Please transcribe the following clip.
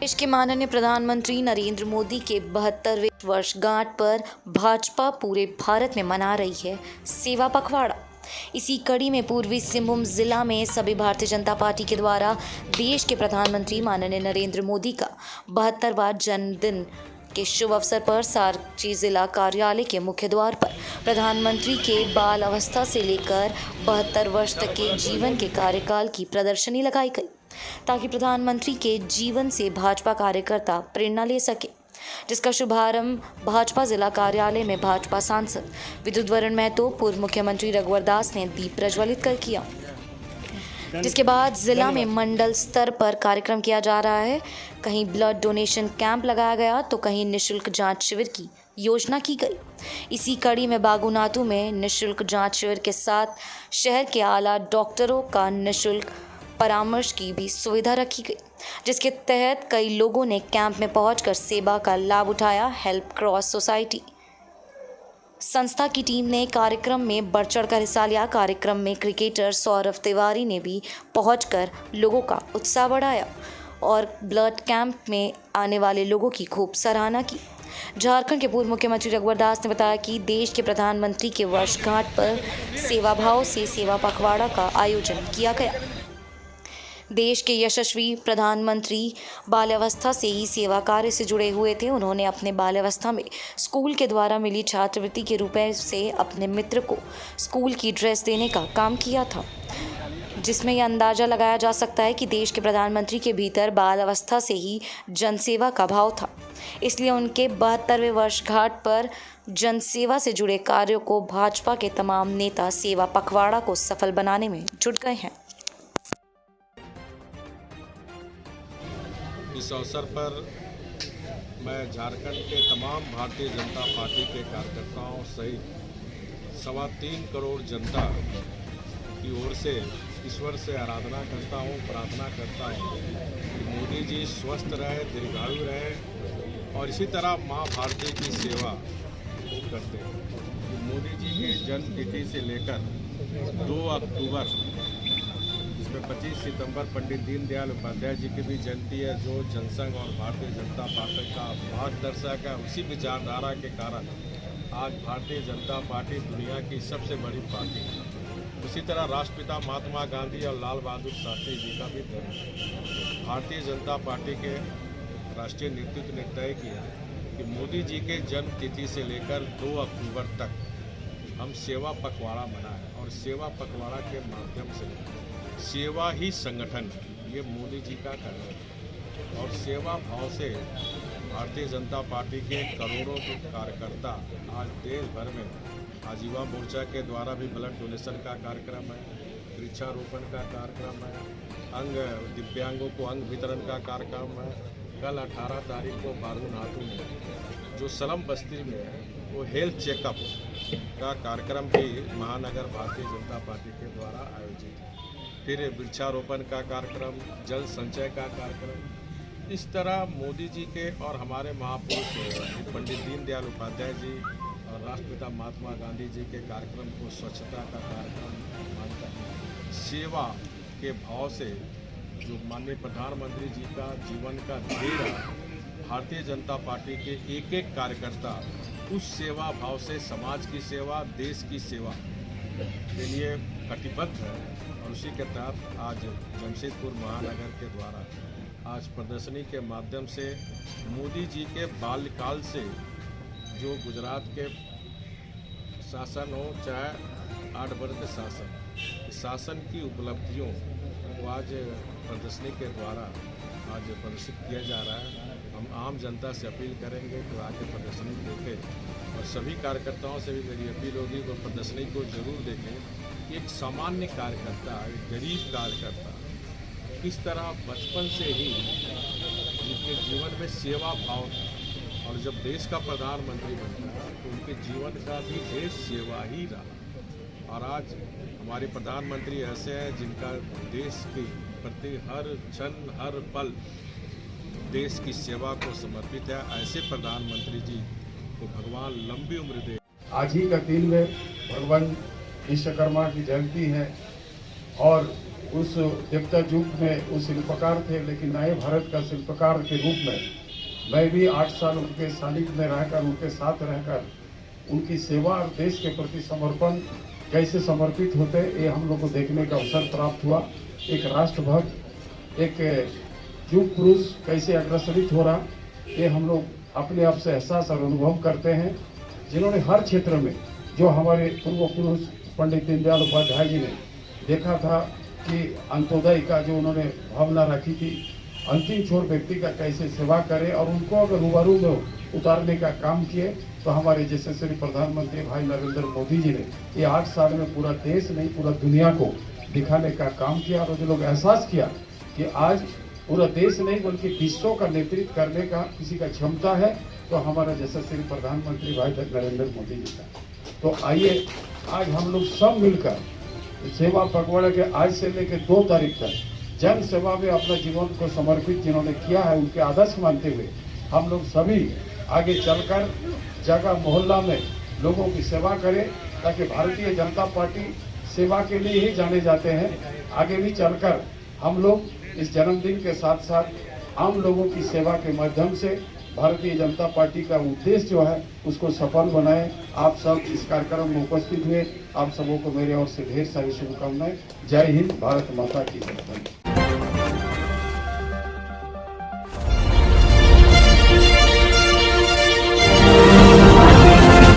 देश के माननीय प्रधानमंत्री नरेंद्र मोदी के 72वें वर्षगांठ पर भाजपा पूरे भारत में मना रही है सेवा पखवाड़ा। इसी कड़ी में पूर्वी सिंहभूम जिला में सभी भारतीय जनता पार्टी के द्वारा देश के प्रधानमंत्री माननीय नरेंद्र मोदी का 72वां जन्मदिन के शुभ अवसर पर सारची जिला कार्यालय के मुख्य द्वार पर प्रधानमंत्री के बाल अवस्था से लेकर 72 वर्ष तक के जीवन के कार्यकाल की प्रदर्शनी लगाई गई, ताकि प्रधानमंत्री के जीवन से भाजपा कार्यकर्ता प्रेरणा ले सके, जिसका शुभारंभ भाजपा जिला कार्यालय में भाजपा सांसद विद्युत वरण महतो, पूर्व मुख्यमंत्री रघुवर दास ने दीप प्रज्वलित कर किया। जिसके बाद जिला में मंडल स्तर पर कार्यक्रम किया जा रहा है। कहीं ब्लड डोनेशन कैंप लगाया गया तो कहीं निःशुल्क जांच शिविर की योजना की गई। इसी कड़ी में बागुनातू में निःशुल्क जांच शिविर के साथ शहर के आला डॉक्टरों का निःशुल्क परामर्श की भी सुविधा रखी गई, जिसके तहत कई लोगों ने कैंप में पहुंचकर सेवा का लाभ उठाया। हेल्प क्रॉस सोसाइटी संस्था की टीम ने कार्यक्रम में बढ़ चढ़कर हिस्सा लिया। कार्यक्रम में क्रिकेटर सौरभ तिवारी ने भी पहुंचकर लोगों का उत्साह बढ़ाया और ब्लड कैंप में आने वाले लोगों की खूब सराहना की। झारखंड के पूर्व मुख्यमंत्री रघुवर दास ने बताया कि देश के प्रधानमंत्री के वर्षगांठ पर सेवा भाव से सेवा पखवाड़ा का आयोजन किया गया। देश के यशस्वी प्रधानमंत्री बाल्यावस्था से ही सेवा कार्य से जुड़े हुए थे। उन्होंने अपने बाल्यावस्था में स्कूल के द्वारा मिली छात्रवृत्ति के रुपए से अपने मित्र को स्कूल की ड्रेस देने का काम किया था, जिसमें यह अंदाज़ा लगाया जा सकता है कि देश के प्रधानमंत्री के भीतर बाल्यावस्था से ही जनसेवा का भाव था। इसलिए उनके 72वें वर्षगांठ पर जनसेवा से जुड़े कार्यों को भाजपा के तमाम नेता सेवा पखवाड़ा को सफल बनाने में जुट गए हैं। इस अवसर पर मैं झारखंड के तमाम भारतीय जनता पार्टी के कार्यकर्ताओं सहित 3.25 करोड़ जनता की ओर से ईश्वर से आराधना करता हूं, प्रार्थना करता हूं कि मोदी जी स्वस्थ रहे, दीर्घायु रहे और इसी तरह माँ भारती की सेवा करते हैं। मोदी जी की जन्म तिथि से लेकर 2 अक्टूबर, इसमें 25 सितंबर पंडित दीनदयाल उपाध्याय जी की भी जयंती है, जो जनसंघ और भारतीय जनता पार्टी का मार्गदर्शक है। उसी विचारधारा के कारण आज भारतीय जनता पार्टी दुनिया की सबसे बड़ी पार्टी है। उसी तरह राष्ट्रपिता महात्मा गांधी और लाल बहादुर शास्त्री जी का भी दिन है। भारतीय जनता पार्टी के राष्ट्रीय नेतृत्व ने तय किया कि मोदी जी के जन्म तिथि से लेकर 2 अक्टूबर तक हम सेवा पखवाड़ा मनाएं, और सेवा पखवाड़ा के माध्यम से सेवा ही संगठन है, ये मोदी जी का कहना है। और सेवा भाव से भारतीय जनता पार्टी के करोड़ों के कार्यकर्ता आज देश भर में आजीवा मोर्चा के द्वारा भी ब्लड डोनेशन का कार्यक्रम है, वृक्षारोपण का कार्यक्रम है, दिव्यांगों को अंग वितरण का कार्यक्रम है। कल 18 तारीख को बागुनातू में जो सलम बस्ती में है वो हेल्थ चेकअप का कार्यक्रम भी महानगर भारतीय जनता पार्टी के द्वारा आयोजित है। फिर वृक्षारोपण का कार्यक्रम, जल संचय का कार्यक्रम। इस तरह मोदी जी के और हमारे महापुरुष पंडित दीनदयाल उपाध्याय जी और राष्ट्रपिता महात्मा गांधी जी के कार्यक्रम को स्वच्छता का कार्यक्रम मानकर सेवा के भाव से जो माननीय प्रधानमंत्री जी का जीवन का ध्येय है, भारतीय जनता पार्टी के एक एक कार्यकर्ता उस सेवा भाव से समाज की सेवा, देश की सेवा के लिए कटिबद्ध है। और उसी के तहत आज जमशेदपुर महानगर के द्वारा आज प्रदर्शनी के माध्यम से मोदी जी के बाल्यकाल से जो गुजरात के शासन हो, चाहे 8 वर्ष के शासन की उपलब्धियों को आज प्रदर्शनी के द्वारा आज प्रदर्शित किया जा रहा है। हम आम जनता से अपील करेंगे कि आके प्रदर्शनी देखें, और सभी कार्यकर्ताओं से भी मेरी अपील होगी कि प्रदर्शनी को जरूर देखें। एक सामान्य कार्यकर्ता, एक गरीब कार्यकर्ता किस तरह बचपन से ही उनके जीवन में सेवा भाव, और जब देश का प्रधानमंत्री बनता है तो उनके जीवन का भी देश सेवा ही रहा। और आज हमारे प्रधानमंत्री ऐसे हैं जिनका देश के प्रति हर क्षण हर पल देश की सेवा को समर्पित है। ऐसे प्रधानमंत्री जी को भगवान लंबी उम्र दे। आज ही का दिन में भगवान विश्वकर्मा की जयंती है और उस देवता युग में वो शिल्पकार थे, लेकिन नए भारत का शिल्पकार के रूप में मैं भी 8 साल उनके सानिध्य में रहकर, उनके साथ रहकर उनकी सेवा और देश के प्रति समर्पण कैसे समर्पित होते, ये हम लोग को देखने का अवसर प्राप्त हुआ। एक राष्ट्रभक्त, एक युग पुरुष कैसे अग्रसरित हो रहा, ये हम लोग अपने आप से एहसास और अनुभव करते हैं। जिन्होंने हर क्षेत्र में, जो हमारे पूर्व पुरुष पंडित दीनदयाल उपाध्याय जी ने देखा था कि अंत्योदय का जो उन्होंने भावना रखी थी, अंतिम छोर व्यक्ति का कैसे सेवा करें और उनको अगर रूबरू में उतारने का काम किए, तो हमारे यशस्वी प्रधानमंत्री भाई नरेंद्र मोदी जी ने ये 8 साल में पूरा देश नहीं, पूरा दुनिया को दिखाने का काम किया। और जो लोग एहसास किया कि आज पूरा देश नहीं बल्कि विश्व का नेतृत्व करने का किसी का क्षमता है, तो हमारा यशस्वी प्रधानमंत्री भाई नरेंद्र मोदी जी का। तो आइए आज हम लोग सब मिलकर सेवा पखवाड़ा के आज से लेकर 2 तारीख तक जन सेवा में अपना जीवन को समर्पित जिन्होंने किया है, उनके आदर्श मानते हुए हम लोग सभी आगे चलकर जगह मोहल्ला में लोगों की सेवा करें, ताकि भारतीय जनता पार्टी सेवा के लिए ही जाने जाते हैं। आगे भी चलकर हम लोग इस जन्मदिन के साथ साथ आम लोगों की सेवा के माध्यम से भारतीय जनता पार्टी का उद्देश्य जो है उसको सफल बनाएं। आप सब इस कार्यक्रम में उपस्थित हुए, आप सबों को मेरे ओर से ढेर सारी शुभकामनाएं। जय हिंद, भारत माता की जय।